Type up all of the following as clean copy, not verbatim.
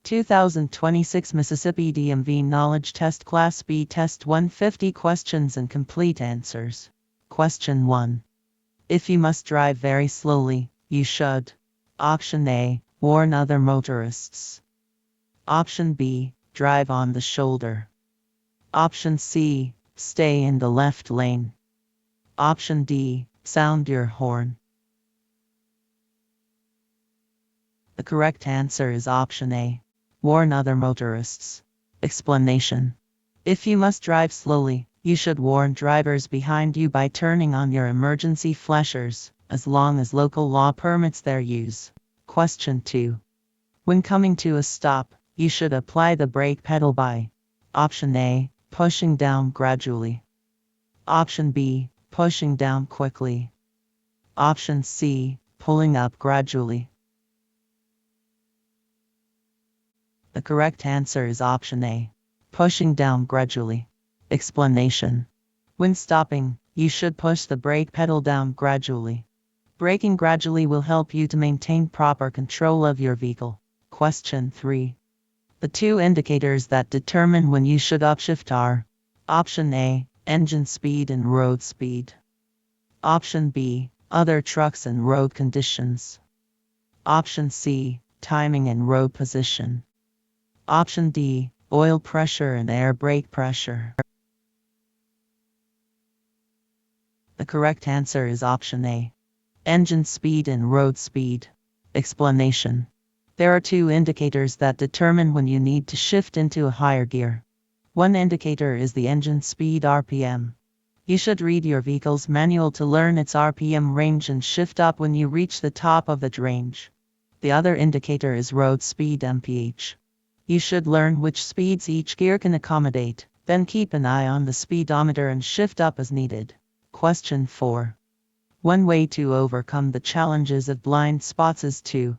2026 Mississippi DMV Knowledge Test Class B Test 150 Questions and Complete Answers. Question 1. If you must drive very slowly, you should. Option A. Warn other motorists. Option B. Drive on the shoulder. Option C. Stay in the left lane. Option D. Sound your horn. The correct answer is option A. Warn other motorists. Explanation. If you must drive slowly, you should warn drivers behind you by turning on your emergency flashers, as long as local law permits their use. Question 2. When coming to a stop, you should apply the brake pedal by option A. Pushing down gradually. Option B. Pushing down quickly. Option C. Pulling up gradually. The correct answer is option A. Pushing down gradually. Explanation. When stopping, you should push the brake pedal down gradually. Braking gradually will help you to maintain proper control of your vehicle. Question 3. The two indicators that determine when you should upshift are option A. Engine speed and road speed. Option B. Other trucks and road conditions. Option C. Timing and road position. Option D. Oil pressure and air brake pressure. The correct answer is option A. Engine speed and road speed. Explanation. There are two indicators that determine when you need to shift into a higher gear. One indicator is the engine speed RPM. You should read your vehicle's manual to learn its RPM range and shift up when you reach the top of that range. The other indicator is road speed MPH. You should learn which speeds each gear can accommodate, then keep an eye on the speedometer and shift up as needed. Question 4. One way to overcome the challenges of blind spots is to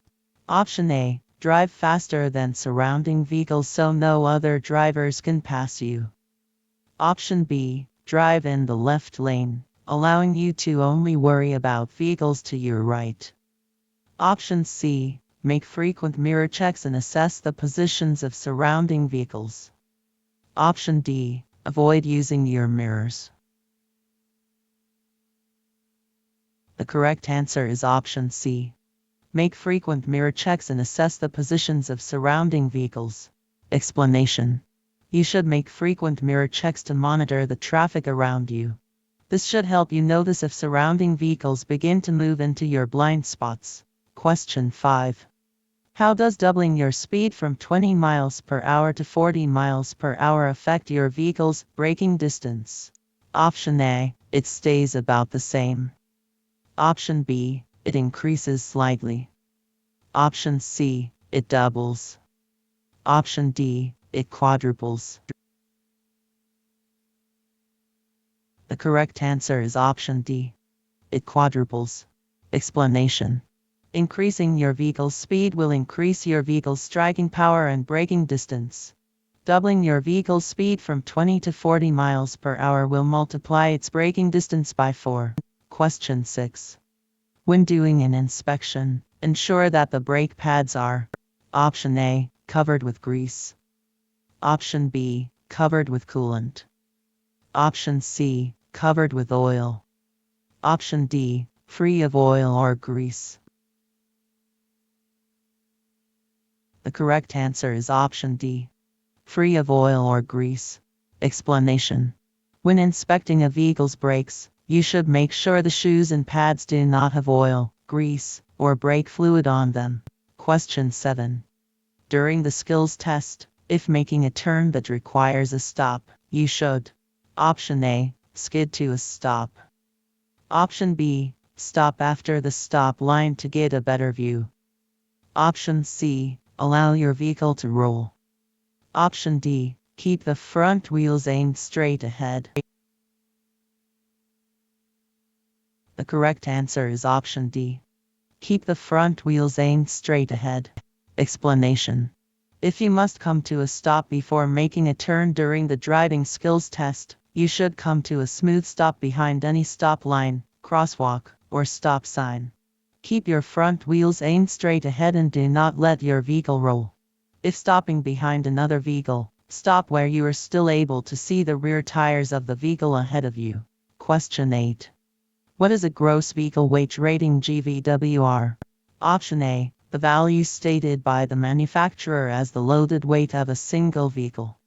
option A. Drive faster than surrounding vehicles so no other drivers can pass you. Option B. Drive in the left lane, allowing you to only worry about vehicles to your right. Option C. Make frequent mirror checks and assess the positions of surrounding vehicles. Option D. Avoid using your mirrors. The correct answer is option C. Make frequent mirror checks and assess the positions of surrounding vehicles. Explanation. You should make frequent mirror checks to monitor the traffic around you. This should help you notice if surrounding vehicles begin to move into your blind spots. Question 5. How does doubling your speed from 20 miles per hour to 40 miles per hour affect your vehicle's braking distance? Option A. It stays about the same. Option B. It increases slightly. Option C. It doubles. Option D. It quadruples. The correct answer is option D. It quadruples. Explanation. Increasing your vehicle's speed will increase your vehicle's striking power and braking distance. Doubling your vehicle's speed from 20 to 40 miles per hour will multiply its braking distance by 4. Question 6. When doing an inspection, ensure that the brake pads are option A. Covered with grease. Option B. Covered with coolant. Option C. Covered with oil. Option D. Free of oil or grease. The correct answer is option D. Free of oil or grease. Explanation. When inspecting a vehicle's brakes, you should make sure the shoes and pads do not have oil, grease, or brake fluid on them. Question 7. During the skills test, if making a turn that requires a stop, you should option A. Skid to a stop. Option B. Stop after the stop line to get a better view. Option C. Allow your vehicle to roll. Option D. Keep the front wheels aimed straight ahead. The correct answer is option D. Keep the front wheels aimed straight ahead. Explanation. If you must come to a stop before making a turn during the driving skills test, you should come to a smooth stop behind any stop line, crosswalk, or stop sign. Keep your front wheels aimed straight ahead and do not let your vehicle roll. If stopping behind another vehicle, stop where you are still able to see the rear tires of the vehicle ahead of you. Question 8. What is a gross vehicle weight rating GVWR? Option A. The value stated by the manufacturer as the loaded weight of a single vehicle.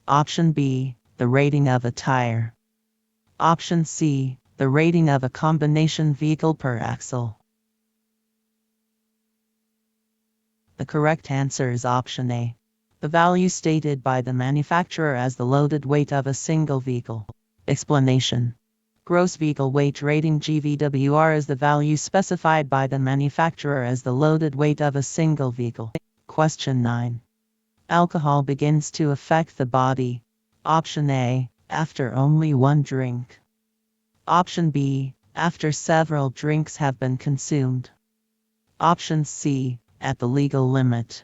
Option B. The rating of a tire. Option C. The rating of a combination vehicle per axle. The correct answer is option A. The value stated by the manufacturer as the loaded weight of a single vehicle. Explanation. Gross vehicle weight rating GVWR is the value specified by the manufacturer as the loaded weight of a single vehicle. Question 9. Alcohol begins to affect the body. Option A. After only one drink. Option B. After several drinks have been consumed. Option C. At the legal limit.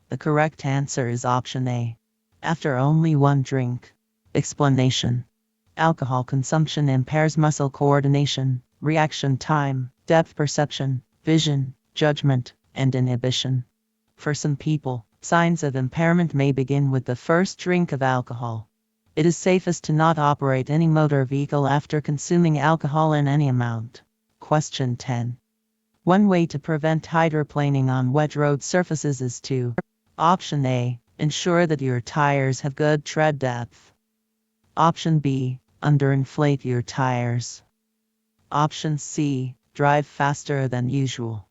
The correct answer is option A. After only one drink. Explanation. Alcohol consumption impairs muscle coordination, reaction time, depth perception, vision, judgment, and inhibition. For some people, signs of impairment may begin with the first drink of alcohol. It is safest to not operate any motor vehicle after consuming alcohol in any amount. Question 10. One way to prevent hydroplaning on wet road surfaces is to: Option A. Ensure that your tires have good tread depth. Option B. Underinflate your tires. Option C. Drive faster than usual.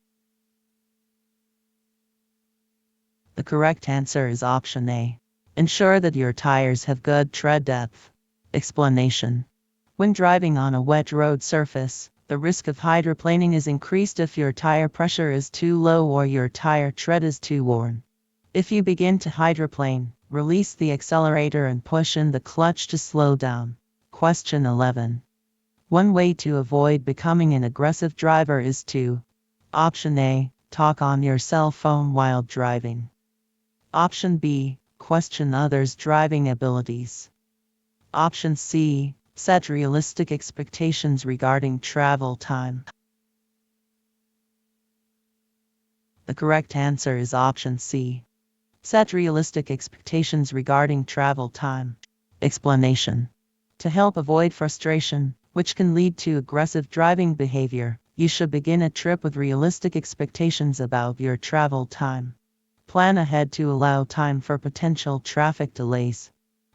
The correct answer is option A. Ensure that your tires have good tread depth. Explanation. When driving on a wet road surface, the risk of hydroplaning is increased if your tire pressure is too low or your tire tread is too worn. If you begin to hydroplane, release the accelerator and push in the clutch to slow down. Question 11. One way to avoid becoming an aggressive driver is to: Option A. Talk on your cell phone while driving. Option B. Question others' driving abilities. Option C. Set realistic expectations regarding travel time. The correct answer is option C. Set realistic expectations regarding travel time. Explanation. To help avoid frustration, which can lead to aggressive driving behavior, you should begin a trip with realistic expectations about your travel time. Plan ahead to allow time for potential traffic delays.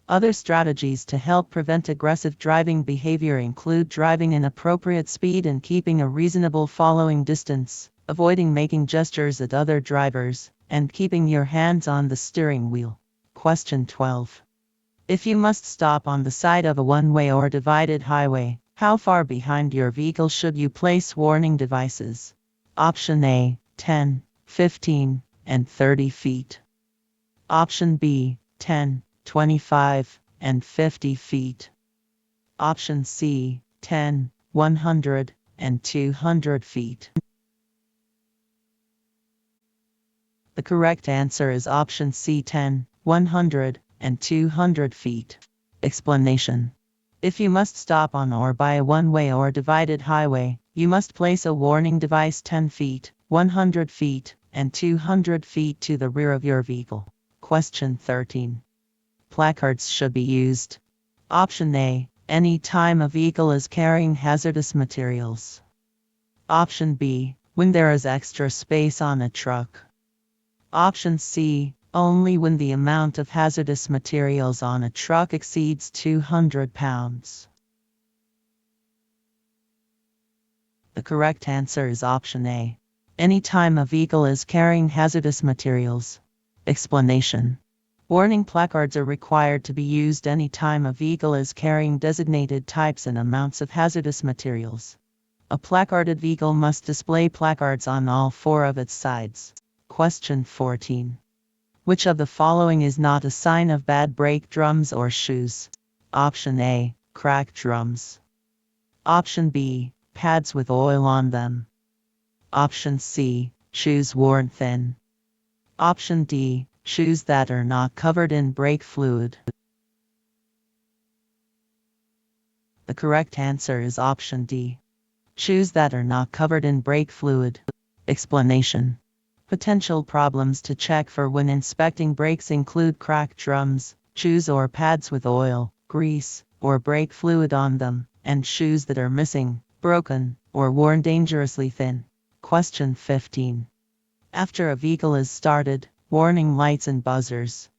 Other strategies to help prevent aggressive driving behavior include driving in appropriate speed and keeping a reasonable following distance, avoiding making gestures at other drivers, and keeping your hands on the steering wheel. Question 12. If you must stop on the side of a one-way or divided highway, how far behind your vehicle should you place warning devices? Option A. 10, 15, and 30 feet. Option B. 10, 25, and 50 feet. Option C. 10, 100, and 200 feet. The correct answer is option C. 10, 100, and 200 feet. Explanation. If you must stop on or by a one-way or divided highway, you must place a warning device 10 feet, 100 feet, and 200 feet to the rear of your vehicle. Question 13. Placards should be used. Option A. Any time a vehicle is carrying hazardous materials. Option B. When there is extra space on a truck. Option C. Only when the amount of hazardous materials on a truck exceeds 200 pounds. The correct answer is option A. Any time a vehicle is carrying hazardous materials. Explanation. Warning placards are required to be used any time a vehicle is carrying designated types and amounts of hazardous materials. A placarded vehicle must display placards on all four of its sides. Question 14. Which of the following is not a sign of bad brake drums or shoes? Option A. Cracked drums. Option B. Pads with oil on them. Option C. Shoes worn thin. Option D. Shoes that are not covered in brake fluid. The correct answer is option D. Shoes that are not covered in brake fluid. Explanation. Potential problems to check for when inspecting brakes include cracked drums, shoes or pads with oil, grease, or brake fluid on them, and shoes that are missing, broken, or worn dangerously thin. Question 15. After a vehicle is started, warning lights and buzzers.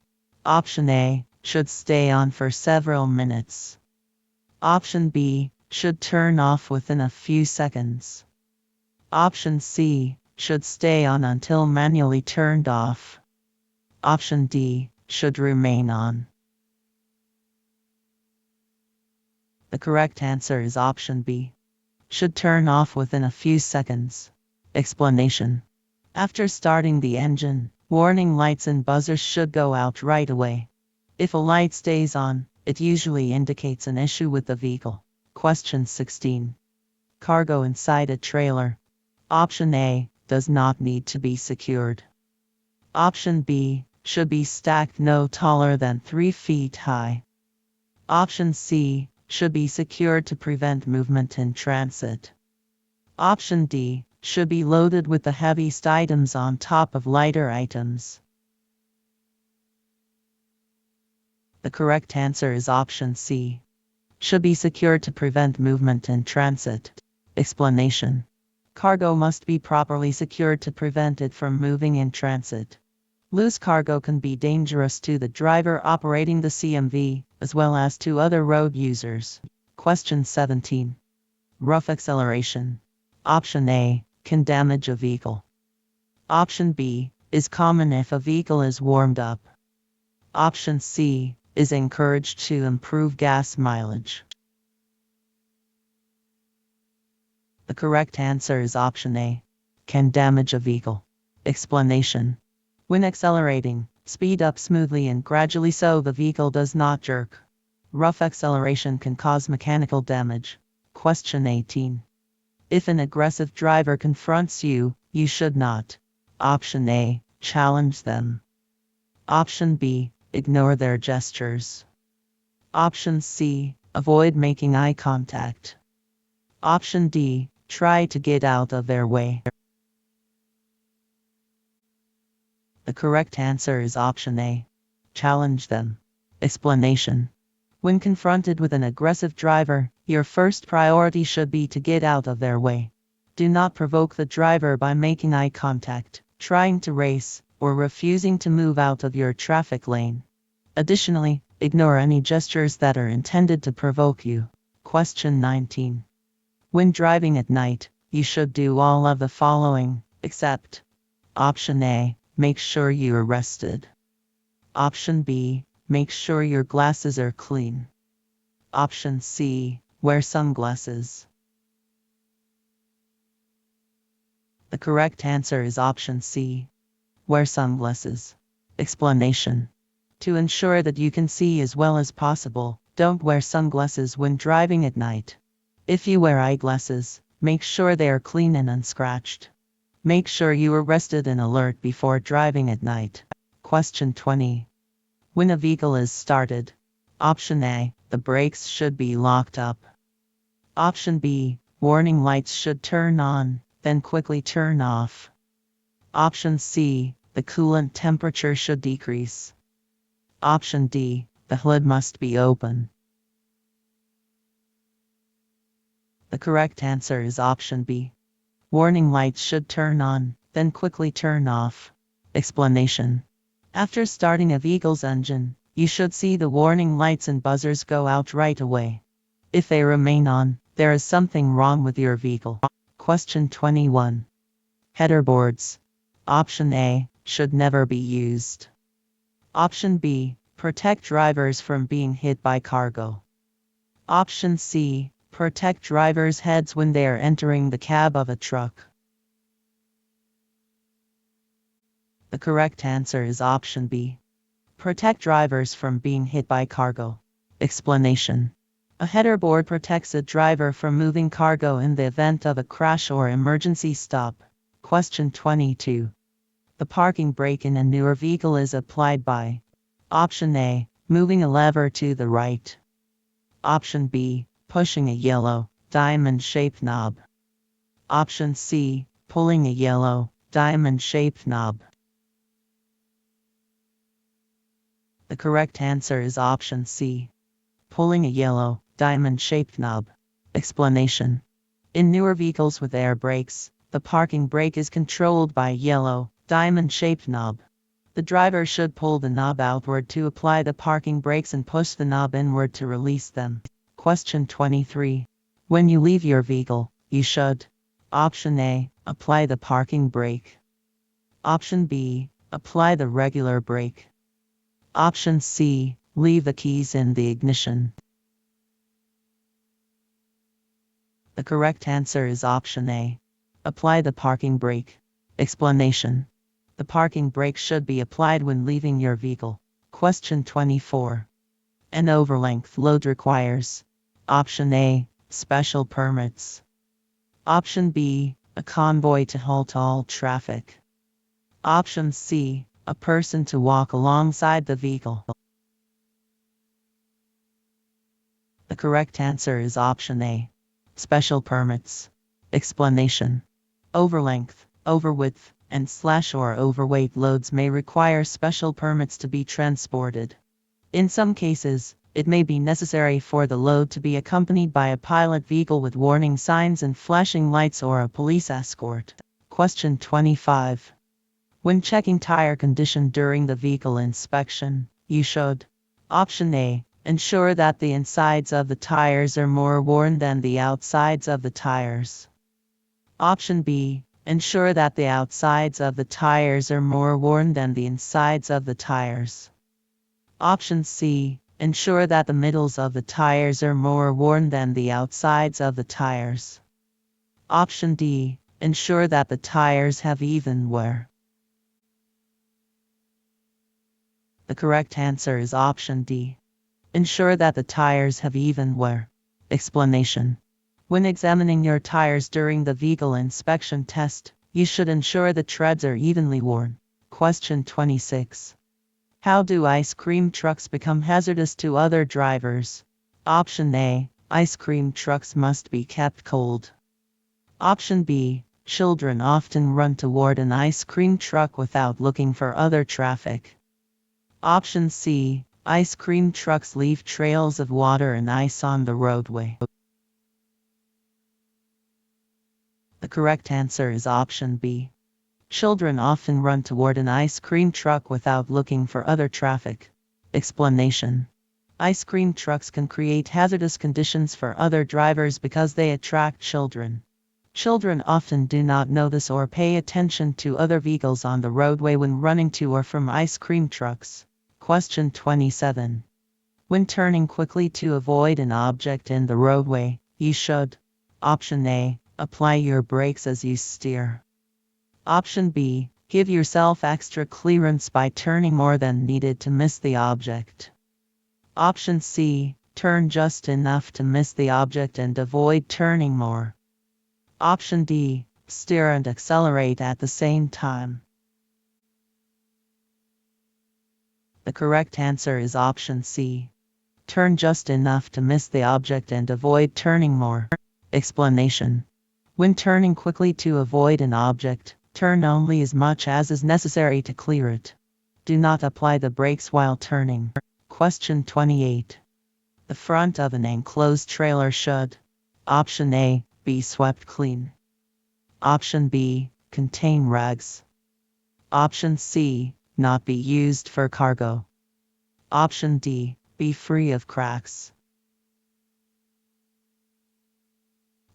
Option A, should stay on for several minutes. Option B, should turn off within a few seconds. Option C, should stay on until manually turned off. Option D, should remain on. The correct answer is option B. Should turn off within a few seconds. Explanation. After starting the engine, warning lights and buzzers should go out right away. If a light stays on, it usually indicates an issue with the vehicle. Question 16. Cargo inside a trailer. Option A, does not need to be secured. Option B, should be stacked no taller than 3 feet high. Option C, should be secured to prevent movement in transit. Option D, should be loaded with the heaviest items on top of lighter items. The correct answer is option C. Should be secured to prevent movement in transit. Explanation. Cargo must be properly secured to prevent it from moving in transit. Loose cargo can be dangerous to the driver operating the CMV, as well as to other road users. Question 17. Rough acceleration. Option A, can damage a vehicle. Option B, is common if a vehicle is warmed up. Option C, is encouraged to improve gas mileage. The correct answer is option A, can damage a vehicle. Explanation. When accelerating, speed up smoothly and gradually so the vehicle does not jerk. Rough acceleration can cause mechanical damage. Question 18. If an aggressive driver confronts you, you should not. Option A, challenge them. Option B, ignore their gestures. Option C, avoid making eye contact. Option D, try to get out of their way. The correct answer is option A. Challenge them. Explanation. When confronted with an aggressive driver, your first priority should be to get out of their way. Do not provoke the driver by making eye contact, trying to race, or refusing to move out of your traffic lane. Additionally, ignore any gestures that are intended to provoke you. Question 19. When driving at night, you should do all of the following, except Option A, make sure you are rested. Option B, make sure your glasses are clean. Option C, wear sunglasses. The correct answer is option C, wear sunglasses. Explanation. To ensure that you can see as well as possible, don't wear sunglasses when driving at night. If you wear eyeglasses, make sure they are clean and unscratched. Make sure you are rested and alert before driving at night. Question 20. When a vehicle is started. Option A, the brakes should be locked up. Option B, warning lights should turn on, then quickly turn off. Option C, the coolant temperature should decrease. Option D, the hood must be open. The correct answer is option B. Warning lights should turn on, then quickly turn off. Explanation. After starting a vehicle's engine, you should see the warning lights and buzzers go out right away. If they remain on, there is something wrong with your vehicle. Question 21. Header boards. Option A, should never be used. Option B, protect drivers from being hit by cargo. Option C, protect drivers' heads when they are entering the cab of a truck. The correct answer is option B. Protect drivers from being hit by cargo. Explanation. A header board protects a driver from moving cargo in the event of a crash or emergency stop. Question 22. The parking brake in a newer vehicle is applied by Option A, moving a lever to the right. Option B, pushing a yellow, diamond-shaped knob. Option C, pulling a yellow, diamond-shaped knob. The correct answer is option C. Pulling a yellow, diamond-shaped knob. Explanation. In newer vehicles with air brakes, the parking brake is controlled by a yellow, diamond-shaped knob. The driver should pull the knob outward to apply the parking brakes and push the knob inward to release them. Question 23. When you leave your vehicle, you should: Option A. Apply the parking brake. Option B. Apply the regular brake. Option C. Leave the keys in the ignition. The correct answer is option A. Apply the parking brake. Explanation. The parking brake should be applied when leaving your vehicle. Question 24. An overlength load requires: Option A. Special permits. Option B. A convoy to halt all traffic. Option C. A person to walk alongside the vehicle. The correct answer is option A. Special permits. Explanation. Overlength, overwidth, and / or overweight loads may require special permits to be transported. In some cases, it may be necessary for the load to be accompanied by a pilot vehicle with warning signs and flashing lights or a police escort. Question 25. When checking tire condition during the vehicle inspection, you should: Option A. Ensure that the insides of the tires are more worn than the outsides of the tires. Option B. Ensure that the outsides of the tires are more worn than the insides of the tires. Option C. Ensure that the middles of the tires are more worn than the outsides of the tires. Option D. Ensure that the tires have even wear. The correct answer is option D. Ensure that the tires have even wear. Explanation. When examining your tires during the vehicle inspection test, you should ensure the treads are evenly worn. Question 26. How do ice cream trucks become hazardous to other drivers? Option A. Ice cream trucks must be kept cold. Option B. Children often run toward an ice cream truck without looking for other traffic. Option C. Ice cream trucks leave trails of water and ice on the roadway. The correct answer is option B. Children often run toward an ice cream truck without looking for other traffic. Explanation. Ice cream trucks can create hazardous conditions for other drivers because they attract children. Children often do not notice or pay attention to other vehicles on the roadway when running to or from ice cream trucks. Question 27. When turning quickly to avoid an object in the roadway, you should: Option A. Apply your brakes as you steer. Option B. Give yourself extra clearance by turning more than needed to miss the object. Option C. Turn just enough to miss the object and avoid turning more. Option D. Steer and accelerate at the same time. The correct answer is option C. Turn just enough to miss the object and avoid turning more. Explanation. When turning quickly to avoid an object, turn only as much as is necessary to clear it. Do not apply the brakes while turning. Question 28. The front of an enclosed trailer should: Option A. Be swept clean. Option B. Contain rags. Option C. Not be used for cargo. Option D. Be free of cracks.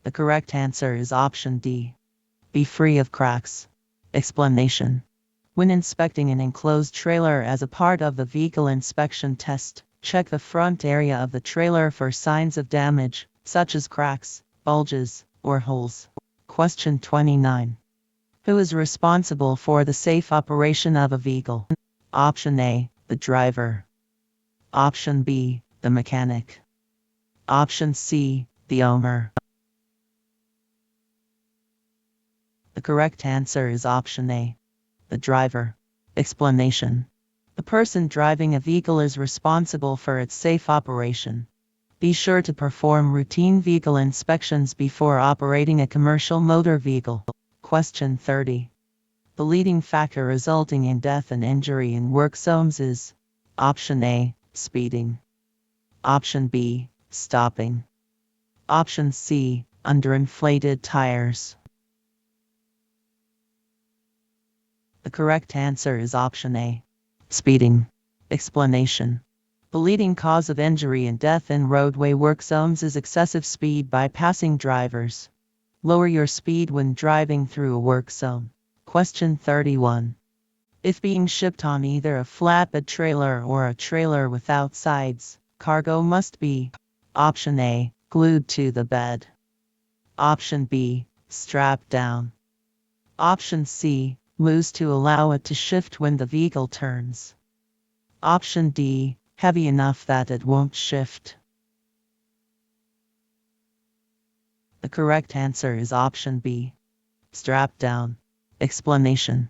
The correct answer is option D. Be free of cracks. Explanation. When inspecting an enclosed trailer as a part of the vehicle inspection test, check the front area of the trailer for signs of damage, such as cracks, bulges, or holes. Question 29. Who is responsible for the safe operation of a vehicle? Option A. The driver. Option B. The mechanic. Option C. The owner. The correct answer is option A. The driver. Explanation. The person driving a vehicle is responsible for its safe operation. Be sure to perform routine vehicle inspections before operating a commercial motor vehicle. Question 30. The leading factor resulting in death and injury in work zones is Option A, speeding. Option B, stopping. Option C, underinflated tires. The correct answer is Option A, speeding. Explanation. The leading cause of injury and death in roadway work zones is excessive speed by passing drivers. Lower your speed when driving through a work zone. Question 31. If being shipped on either a flatbed trailer or a trailer without sides, cargo must be Option A, glued to the bed. Option B, strapped down. Option C, loose to allow it to shift when the vehicle turns. Option D, heavy enough that it won't shift. The correct answer is Option B, strapped down. Explanation.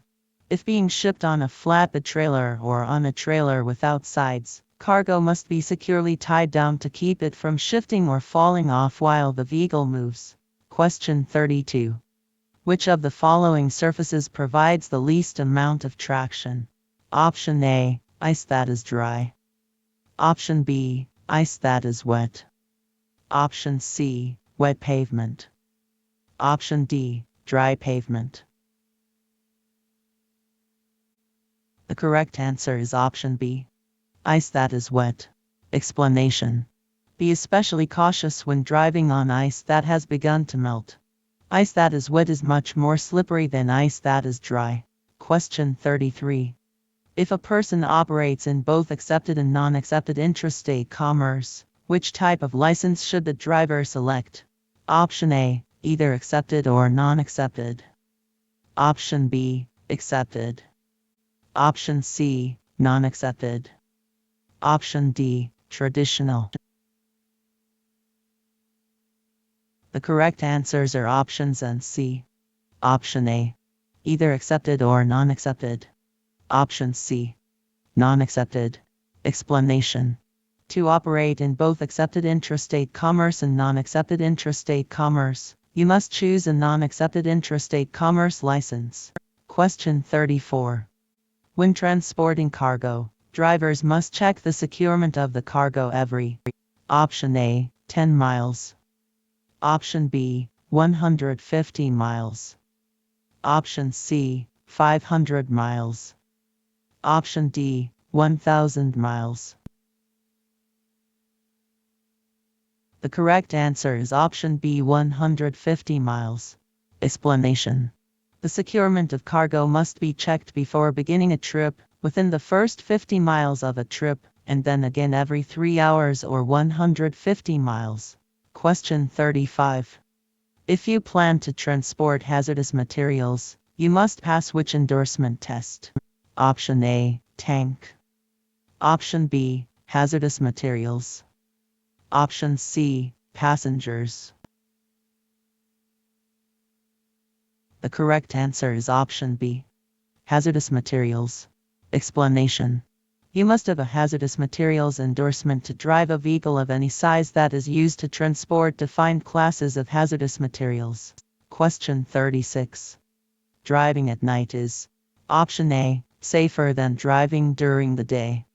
If being shipped on a flatbed trailer or on a trailer without sides, cargo must be securely tied down to keep it from shifting or falling off while the vehicle moves. Question 32. Which of the following surfaces provides the least amount of traction? Option A, ice that is dry. Option B, ice that is wet. Option C, wet pavement. Option D, dry pavement. The correct answer is Option B, ice that is wet. Explanation. Be especially cautious when driving on ice that has begun to melt. Ice that is wet is much more slippery than ice that is dry. Question 33. If a person operates in both accepted and non-accepted intrastate commerce, which type of license should the driver select? Option A, either accepted or non-accepted. Option B, accepted. Option C, non-accepted. Option D, traditional. The correct answers are options and C. Option A, either accepted or non-accepted. Option C, non-accepted. Explanation. To operate in both accepted intrastate commerce and non-accepted intrastate commerce, you must choose a non-accepted intrastate commerce license. Question 34. When transporting cargo, drivers must check the securement of the cargo every Option A, 10 miles. Option B, 150 miles. Option C, 500 miles. Option D, 1,000 miles. The correct answer is Option B, 150 miles. Explanation. The securement of cargo must be checked before beginning a trip, within the first 50 miles of a trip, and then again every 3 hours or 150 miles. Question 35. If you plan to transport hazardous materials, you must pass which endorsement test? Option A, tank. Option B, hazardous materials. Option C, passengers. The correct answer is Option B, hazardous materials. Explanation. You must have a hazardous materials endorsement to drive a vehicle of any size that is used to transport defined classes of hazardous materials. Question 36. Driving at night is Option A, safer than driving during the day.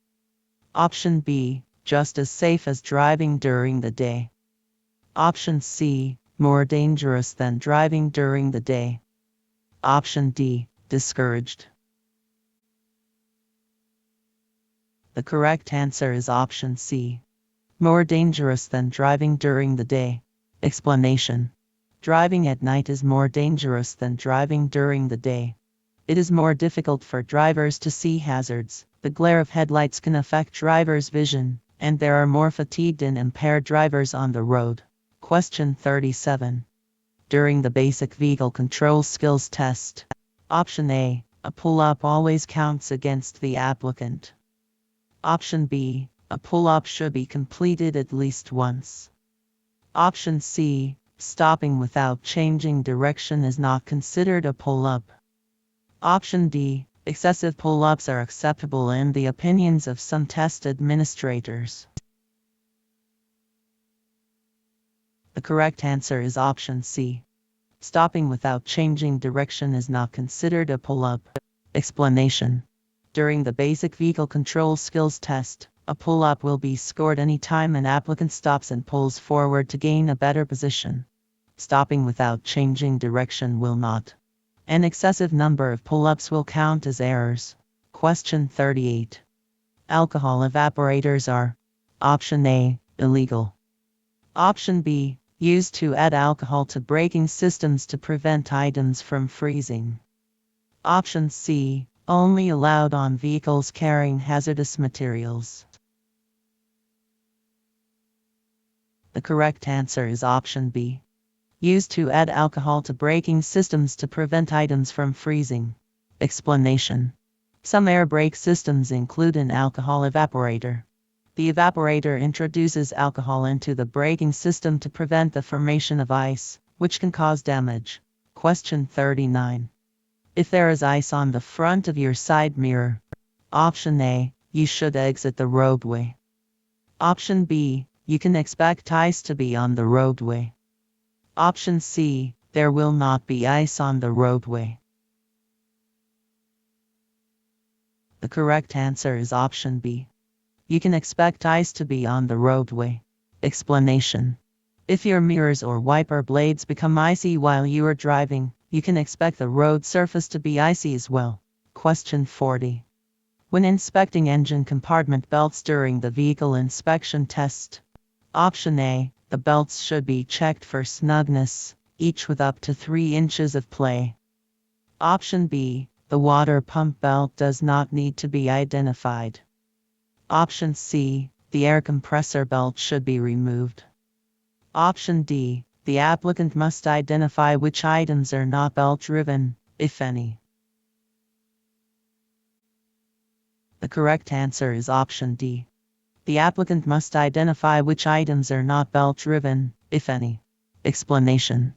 Option B, just as safe as driving during the day. Option C, more dangerous than driving during the day. Option D, discouraged. The correct answer is Option C, more dangerous than driving during the day. Explanation. Driving at night is more dangerous than driving during the day. It is more difficult for drivers to see hazards. The glare of headlights can affect drivers' vision, and there are more fatigued and impaired drivers on the road. Question 37. During the basic vehicle control skills test, Option A, a pull-up always counts against the applicant. Option B, a pull-up should be completed at least once. Option C, stopping without changing direction is not considered a pull-up. Option D, excessive pull-ups are acceptable in the opinions of some test administrators. The correct answer is Option C, Stopping without changing direction is not considered a pull-up. Explanation. During the basic vehicle control skills test, a pull-up will be scored anytime an applicant stops and pulls forward to gain a better position. Stopping without changing direction will not. An excessive number of pull-ups will count as errors. Question 38. Alcohol evaporators are: Option A, illegal. Option B, used to add alcohol to braking systems to prevent items from freezing. Option C, only allowed on vehicles carrying hazardous materials. The correct answer is option B. Used to add alcohol to braking systems to prevent items from freezing. Explanation. Some air brake systems include an alcohol evaporator. The evaporator introduces alcohol into the braking system to prevent the formation of ice, which can cause damage. Question 39. If there is ice on the front of your side mirror, option A, you should exit the roadway. Option B, you can expect ice to be on the roadway. Option C, there will not be ice on the roadway. The correct answer is option B. You can expect ice to be on the roadway. Explanation. If your mirrors or wiper blades become icy while you are driving, you can expect the road surface to be icy as well. Question 40. When inspecting engine compartment belts during the vehicle inspection test, option A, the belts should be checked for snugness, each with up to 3 inches of play. Option B, the water pump belt does not need to be identified. Option C, the air compressor belt should be removed. Option D, the applicant must identify which items are not belt-driven, if any. The correct answer is option D. The applicant must identify which items are not belt-driven, if any. Explanation.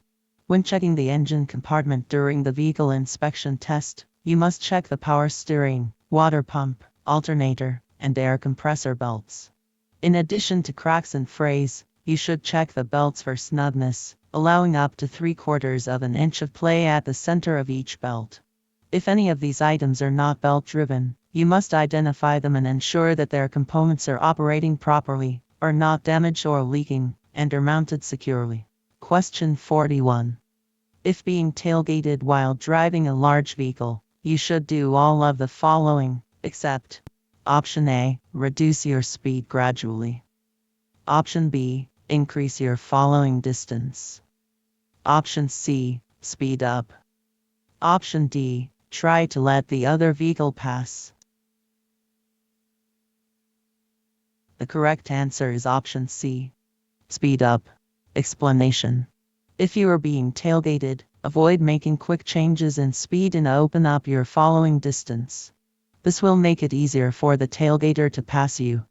When checking the engine compartment during the vehicle inspection test, you must check the power steering, water pump, alternator, and air compressor belts. In addition to cracks and frays, you should check the belts for snugness, allowing up to 3/4 of an inch of play at the center of each belt. If any of these items are not belt-driven, you must identify them and ensure that their components are operating properly, are not damaged or leaking, and are mounted securely. Question 41. If being tailgated while driving a large vehicle, you should do all of the following, except: Option A, reduce your speed gradually. Option B, increase your following distance. Option C, speed up. Option D, try to let the other vehicle pass. The correct answer is option C. Speed up. Explanation. If you are being tailgated, avoid making quick changes in speed and open up your following distance. This will make it easier for the tailgater to pass you.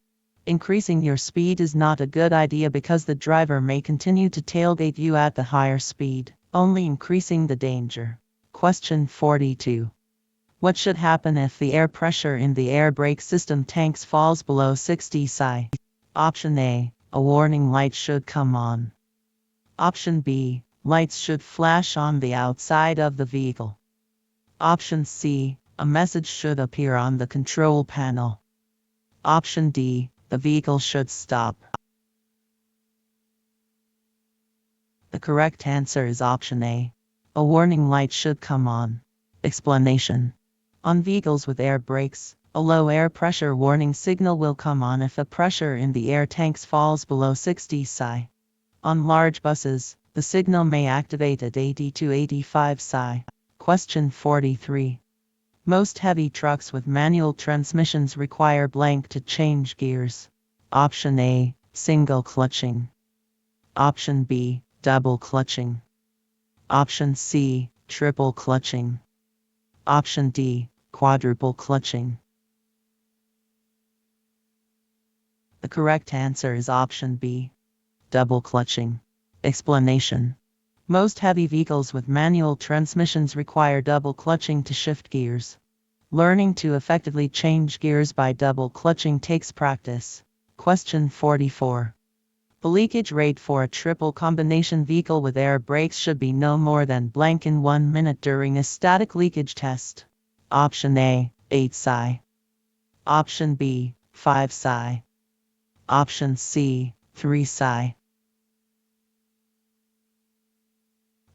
Increasing your speed is not a good idea because the driver may continue to tailgate you at the higher speed, only increasing the danger. Question 42. What should happen if the air pressure in the air brake system tanks falls below 60 psi? Option A, a warning light should come on. Option B, lights should flash on the outside of the vehicle. Option C, a message should appear on the control panel. Option D, the vehicle should stop. The correct answer is option A. A warning light should come on. Explanation. On vehicles with air brakes, a low air pressure warning signal will come on if the pressure in the air tanks falls below 60 psi. On large buses, the signal may activate at 80 to 85 psi. Question 43. Most heavy trucks with manual transmissions require blank to change gears. Option A, single clutching. Option B, double clutching. Option C, triple clutching. Option D, quadruple clutching. The correct answer is option B, double clutching. Explanation. Most heavy vehicles with manual transmissions require double clutching to shift gears. Learning to effectively change gears by double clutching takes practice. Question 44. The leakage rate for a triple combination vehicle with air brakes should be no more than blank in 1 minute during a static leakage test. Option A, 8 psi. Option B, 5 psi. Option C, 3 psi.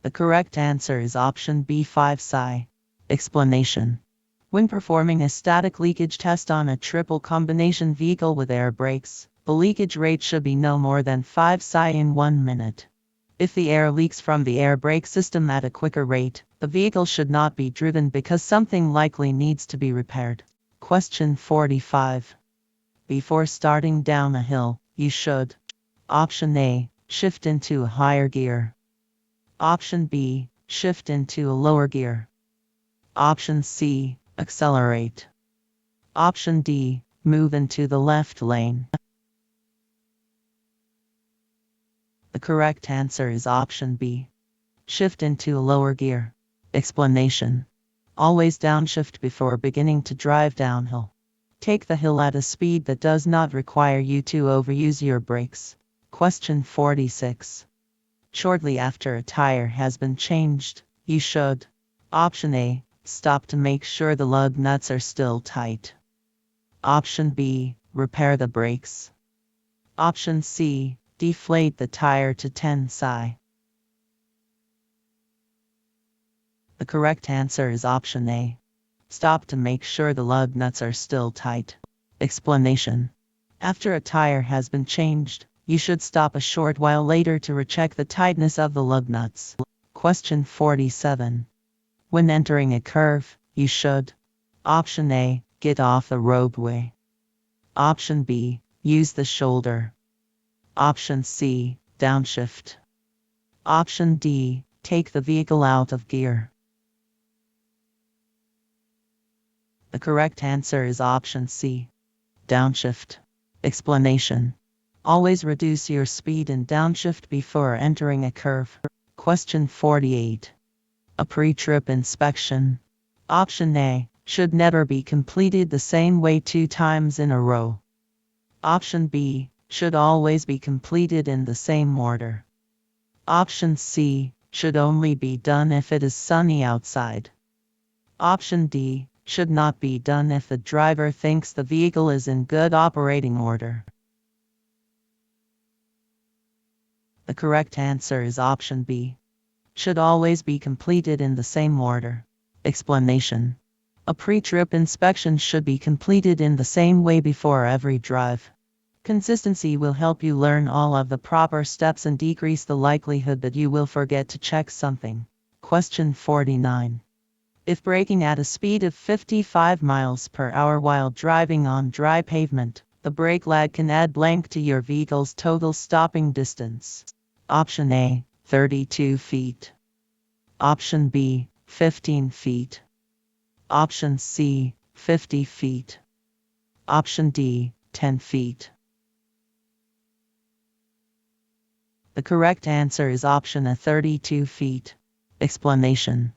The correct answer is option B, 5 psi. Explanation. When performing a static leakage test on a triple combination vehicle with air brakes, the leakage rate should be no more than 5 psi in 1 minute. If the air leaks from the air brake system at a quicker rate, the vehicle should not be driven because something likely needs to be repaired. Question 45. Before starting down a hill, you should: Option A, shift into a higher gear. Option B, shift into a lower gear. Option C, accelerate. Option D, move into the left lane. The correct answer is option B. Shift into a lower gear. Explanation. Always downshift before beginning to drive downhill. Take the hill at a speed that does not require you to overuse your brakes. Question 46. Shortly after a tire has been changed, you should: Option A, stop to make sure the lug nuts are still tight. Option B, repair the brakes. Option C, deflate the tire to 10 psi. The correct answer is option A. Stop to make sure the lug nuts are still tight. Explanation. After a tire has been changed, you should stop a short while later to recheck the tightness of the lug nuts. Question 47. When entering a curve, you should: Option A, get off the roadway. Option B, use the shoulder. Option C, downshift. Option D, take the vehicle out of gear. The correct answer is option C, downshift. Explanation. Always reduce your speed and downshift before entering a curve. Question 48. A pre-trip inspection. Option A, should never be completed the same way 2 times in a row. Option B, should always be completed in the same order. Option C, should only be done if it is sunny outside. Option D, should not be done if the driver thinks the vehicle is in good operating order. The correct answer is option B. Should always be completed in the same order. Explanation. A pre-trip inspection should be completed in the same way before every drive. Consistency will help you learn all of the proper steps and decrease the likelihood that you will forget to check something. Question 49. If braking at a speed of 55 miles per hour while driving on dry pavement, the brake lag can add blank to your vehicle's total stopping distance. Option A, 32 feet. Option B, 15 feet. Option C, 50 feet. Option D, 10 feet. The correct answer is option A, 32 feet. Explanation.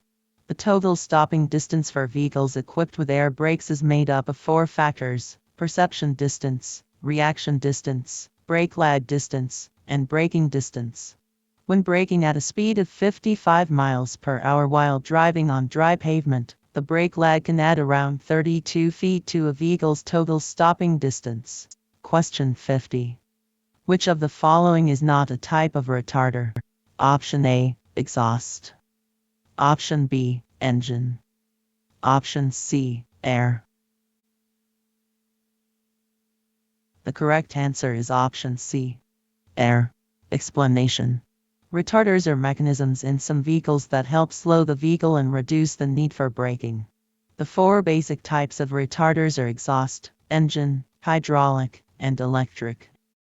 The total stopping distance for vehicles equipped with air brakes is made up of 4 factors: perception distance, reaction distance, brake lag distance, and braking distance. When braking at a speed of 55 miles per hour while driving on dry pavement, the brake lag can add around 32 feet to a vehicle's total stopping distance. Question 50. Which of the following is not a type of retarder? Option A, exhaust. Option B, engine. Option C, air. The correct answer is option C, air. Explanation. Retarders are mechanisms in some vehicles that help slow the vehicle and reduce the need for braking. The 4 basic types of retarders are exhaust, engine, hydraulic, and electric.